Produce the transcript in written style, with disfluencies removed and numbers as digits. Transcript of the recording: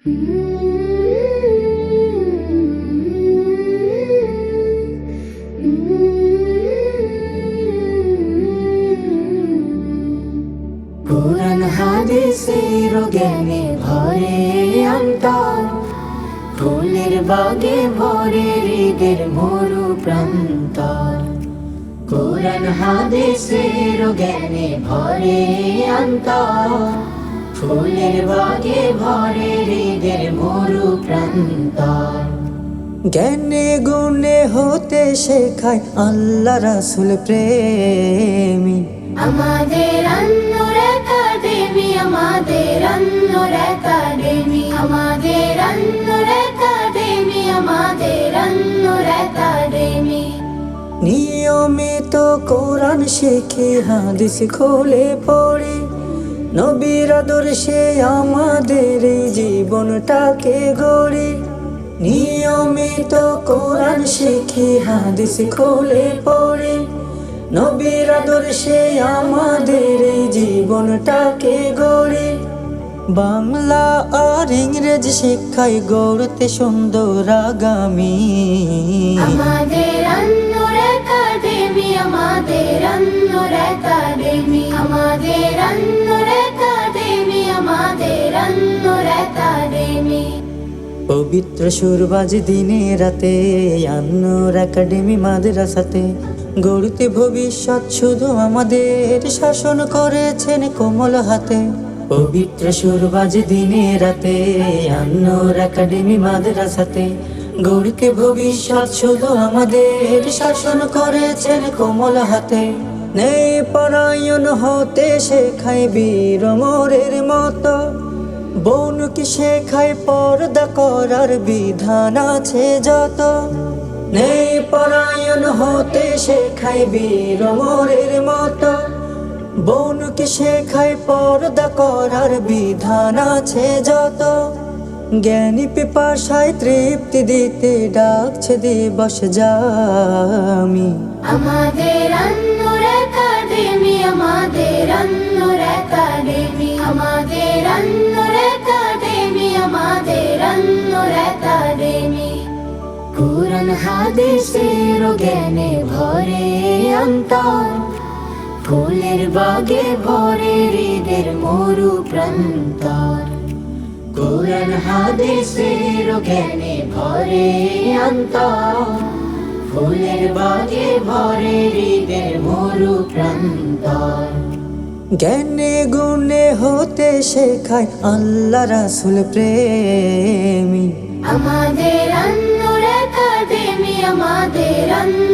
কুরআন হাদিসের জ্ঞানে ভরে অন্তর, ফুলের বাগে ভরে হৃদের মরু প্রান্তর। কুরআন হাদিসের জ্ঞানে ভরে অন্তর, ফুলের বাগে ভরে হৃদের মরু প্রান্তর। জ্ঞানে গুণে হতে শেখায় আল্লাহ রাসূল প্রেমী। আমাদের আন্নুর একাডেমি, আমাদের আন্নুর একাডেমি, আমাদের আন্নুর একাডেমি, আমাদের আন্নুর একাডেমি। নিয়মিত কোরআন শিখে হাদিস খুলে পড়ে, নবীর আদর্শে আমাদের এই জীবনটাকে গড়ে। নিয়মিত কোরআন শিখে হাদিস খুলে পড়ে, নবীর আদর্শে আমাদের এই জীবনটাকে গড়ে। বাংলা আর ইংরেজি শিক্ষায় গড়তে সুন্দর আগামী। আমাদের আন্নুর একাডেমি, আমাদের আন্নুর একাডেমি, আমাদের আন্নুর একাডেমি, আমাদের আন্নুর একাডেমি। পবিত্র সুরবাজ দিনে রাতে আন্নুর একাডেমি মাদ্রাসাতে, গড়তে ভবিষ্যৎ শুধু আমাদের, শাসন করেছেন কোমল হাতে। পবিত্র সুরবাজ দিনে রাতে আন্নুর একাডেমি মাদ্রাসাতে, গড়তে ভবিষ্যৎ শুধু আমাদের, শাসন করেছেন কোমল হাতে। নেই পরায়ণ হতে শেখায় বীর মোরের মতো, বনুকে শেখায় পর্দা করার বিধান আছে যত। নেই পরায়ণ হতে শেখায় বীর মোরের মতো, বনুকে শেখায় পর্দা করার বিধান আছে যত। জ্ঞানী পিপাসায় তৃপ্তি দিতে ডাকছে দিবস জামি। আমাদের আন্নুর একাডেমি, আমাদের আন্নুর একাডেমি, আমাদের আন্নুর একাডেমি, আমাদের আন্নুর একাডেমি। কুরআন হাদিসের জ্ঞানে ভরে অন্তর, ফুলের বাগে ভরে হৃদের মরু প্রান্তর। কুরআন হাদিসের জ্ঞানে ভরে অন্তর, ফুলের বাগে ভরে হৃদের মরু প্রান্তর। জ্ঞানে গুণে হতে শেখায় আল্লাহ রাসূল প্রেমী। আমাদের আন্নুর একাডেমি, আমাদের আন্নুর